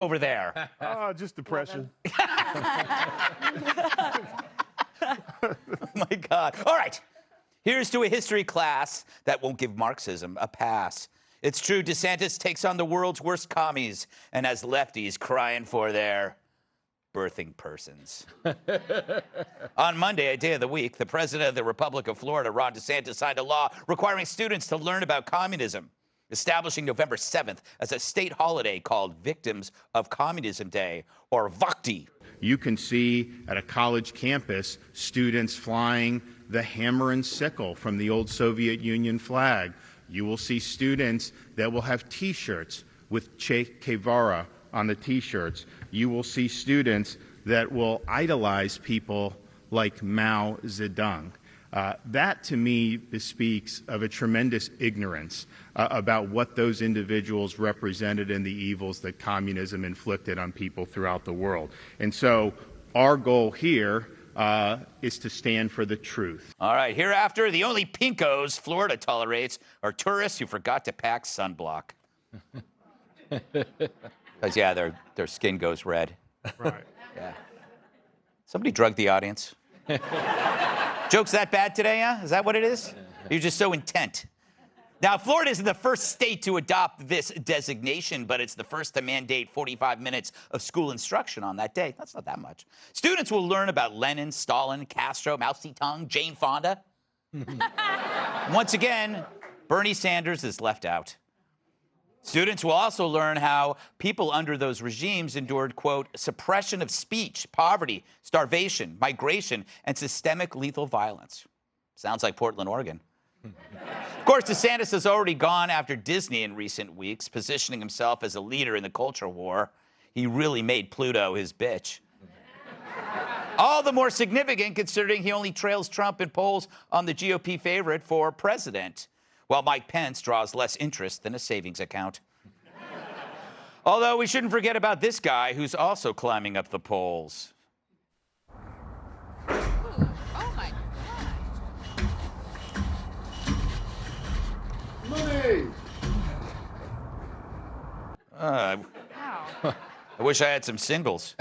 over there? Just depression. Oh, my God. All right. Here's to a history class that won't give Marxism a pass. It's true, DeSantis takes on the world's worst commies and has lefties crying for their birthing persons. On Monday, a day of the week, the president of the Republic of Florida, Ron DeSantis, signed a law requiring students to learn about communism, establishing November 7th as a state holiday called Victims of Communism Day, or VOCTI. You can see at a college campus students flying the hammer and sickle from the old Soviet Union flag. You will see students that will have T-shirts with Che Guevara on the T-shirts. You will see students that will idolize people like Mao Zedong. That, to me, bespeaks of a tremendous ignorance about what those individuals represented and the evils that communism inflicted on people throughout the world. And so our goal here is to stand for the truth. All right, hereafter, the only pinkos Florida tolerates are tourists who forgot to pack sunblock. Because, yeah, their skin goes red. Right. Yeah. Somebody drugged the audience. Joke's that bad today, huh? Is that what it is? You're just so intent. Now, Florida isn't the first state to adopt this designation, but it's the first to mandate 45 minutes of school instruction on that day. That's not that much. Students will learn about Lenin, Stalin, Castro, Mao Zedong, Jane Fonda. Once again, Bernie Sanders is left out. Students will also learn how people under those regimes endured, quote, suppression of speech, poverty, starvation, migration, and systemic lethal violence. Sounds like Portland, Oregon. Of course, DeSantis has already gone after Disney in recent weeks, positioning himself as a leader in the culture war. He really made Pluto his bitch. All the more significant considering he only trails Trump in polls on the GOP favorite for president, while Mike Pence draws less interest than a savings account. Although we shouldn't forget about this guy who's also climbing up the polls. Oh my God. Money! Wow. I wish I had some singles.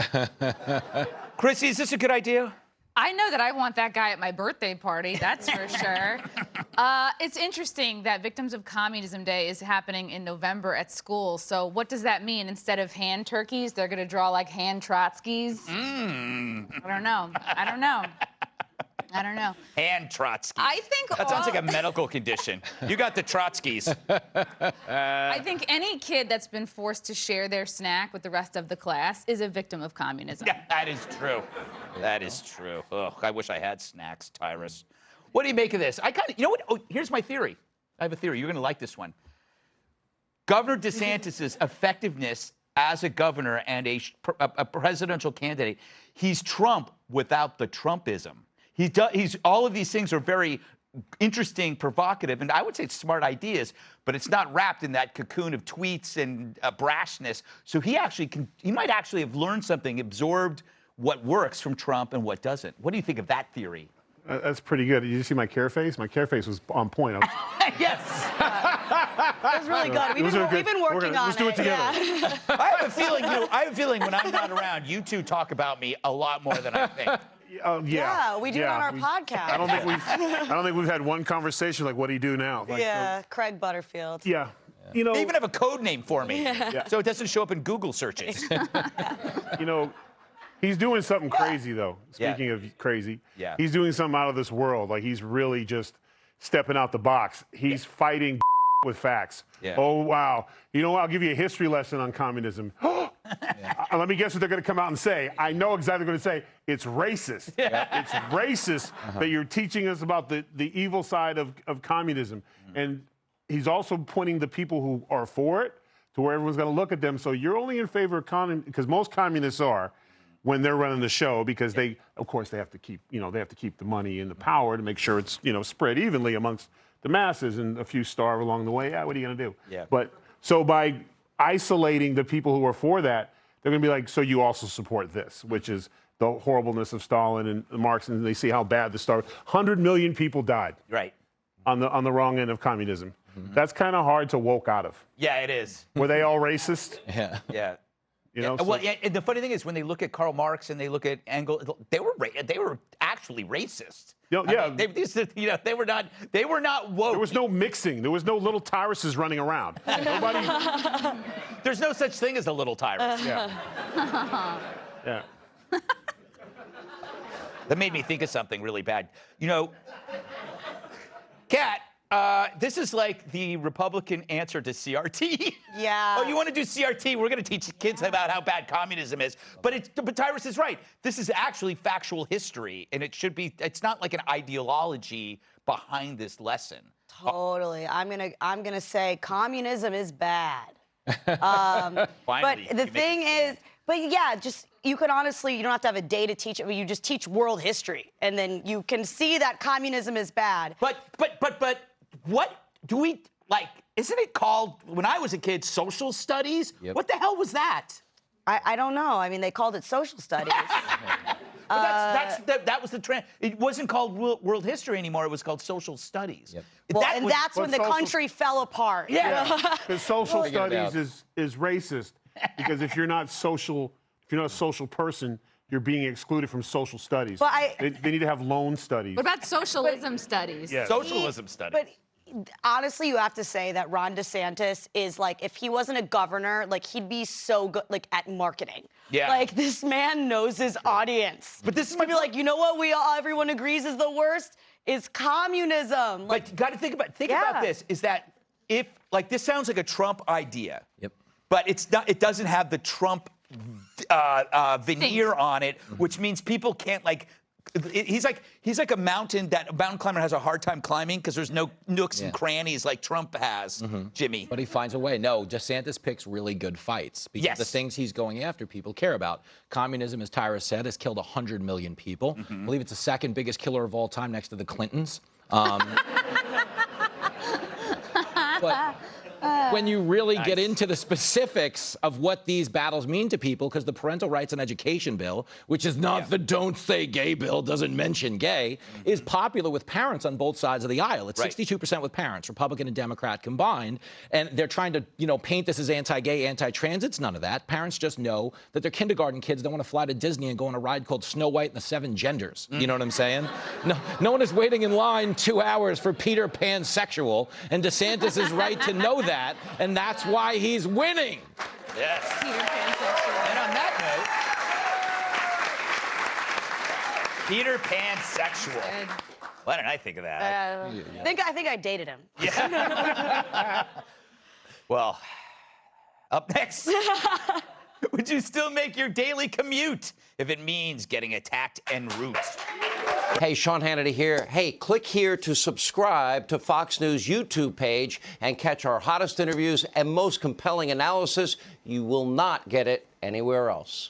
Chrissy, is this a good idea? I know that I want that guy at my birthday party, that's for sure. It's interesting that Victims of Communism Day is happening in November at school. So what does that mean? Instead of hand turkeys, they're going to draw like hand Trotskys? I don't know. I don't know. I don't know. Hand Trotsky. I think that sounds like a medical condition. You got the Trotskys. I think any kid that's been forced to share their snack with the rest of the class is a victim of communism. Yeah, that is true. That is true. Ugh, I wish I had snacks, Tyrus. What do you make of this? You know what? Oh, here's my theory. I have a theory. You're going to like this one. Governor DeSantis' effectiveness as a governor and a presidential candidate, he's Trump without the Trumpism. He's all of these things are very interesting, provocative, and I would say it's smart ideas, but it's not wrapped in that cocoon of tweets and brashness. So he might actually have learned something, absorbed what works from Trump and what doesn't. What do you think of that theory? That's pretty good. Did you see my care face? My care face was on point. Yes. That was really good. We've been working on it. Let's do it together. Yeah. I have a feeling when I'm not around, you two talk about me a lot more than I think. Yeah, we do it on our podcast. I don't think we've had one conversation like, what do you do now? Like, yeah, Craig Butterfield. Yeah. You know, They even have a code name for me, so it doesn't show up in Google searches. you know, he's doing something crazy, though. Speaking of crazy, he's doing something out of this world. Like, he's really just stepping out the box. He's fighting with facts. Yeah. Oh, wow. You know what? I'll give you a history lesson on communism. Let me guess what they're going to come out and say. I know exactly what they're going to say. It's racist. It's racist that you're teaching us about the evil side of communism. And he's also pointing the people who are for it to where everyone's going to look at them. So you're only in favor of communism, because most communists are, when they're running the show, because they, of course, they have to keep, they have to keep the money and the power to make sure it's, spread evenly amongst the masses, and a few starve along the way. Yeah, what are you going to do? Yeah. But so by isolating the people who are for that, they're going to be like, so you also support this, which is the horribleness of Stalin and Marx, and they see how bad the starved. 100 million people died. Right. On the wrong end of communism. That's kind of hard to woke out of. Yeah, it is. Were they all racist? Yeah. You know, Well, yeah, and the funny thing is, when they look at Karl Marx and they look at Engels, they were actually racist. Yeah, they were not woke. there was no mixing. There was no little Tyruses running around. Nobody. There's no such thing as a little tyrant. Yeah. Yeah. That made me think of something really bad. You know, Kat, this is like the Republican answer to CRT. Yeah. Oh, you want to do CRT? We're going to teach kids about how bad communism is. But Tyrus is right. This is actually factual history, and it's not like an ideology behind this lesson. Totally. I'm gonna say communism is bad. Finally, But the thing is, yeah, just you could honestly, you don't have to have a day to teach it, but you just teach world history, and then you can see that communism is bad. But what do we like? Isn't it called, when I was a kid, social studies? Yep. What the hell was that? I don't know. I mean, they called it social studies. But that was the trend. It wasn't called world history anymore. It was called social studies. Yep. Well, that's when the social- country fell apart. Yeah. Because social Figure it out. studies is racist. Because if you're not a social person, you're being excluded from social studies. But they need to have loan studies. What about socialism studies? Yeah. Socialism studies. But honestly, you have to say that Ron DeSantis is like, if he wasn't a governor, like he'd be so good, like at marketing. Yeah. Like this man knows his audience. But this is to be like, you know what? Everyone agrees is the worst is communism. Like, But you got to think about Yeah. this. Is that if this sounds like a Trump idea. Yep. But it's not. It doesn't have the Trump veneer on it, which means people can't He's like a mountain that a mountain climber has a hard time climbing because there's no nooks and crannies like Trump has, Jimmy. But he finds a way. No, DeSantis picks really good fights because Yes. the things he's going after people care about. Communism, as Tyra said, has killed 100 million people. I believe it's the second biggest killer of all time next to the Clintons. But when you really get into the specifics of what these battles mean to people, because the Parental Rights and Education bill, which is not the Don't Say Gay bill, doesn't mention gay, is popular with parents on both sides of the aisle. It's 62% with parents, Republican and Democrat combined, and they're trying to, paint this as anti-gay, anti-trans. It's none of that. Parents just know that their kindergarten kids don't want to fly to Disney and go on a ride called Snow White and the Seven Genders. You know what I'm saying? No one is waiting in line 2 hours for Peter Pan sexual, and DeSantis is right to know that, and that's why he's winning. Yes. Peter Pan sexual. And on that note, Peter Pan sexual. Good. Why didn't I think of that? I think I dated him. Well, up next, would you still make your daily commute if it means getting attacked en route? Hey, Sean Hannity here. Hey, click here to subscribe to Fox News YouTube page and catch our hottest interviews and most compelling analysis. You will not get it anywhere else.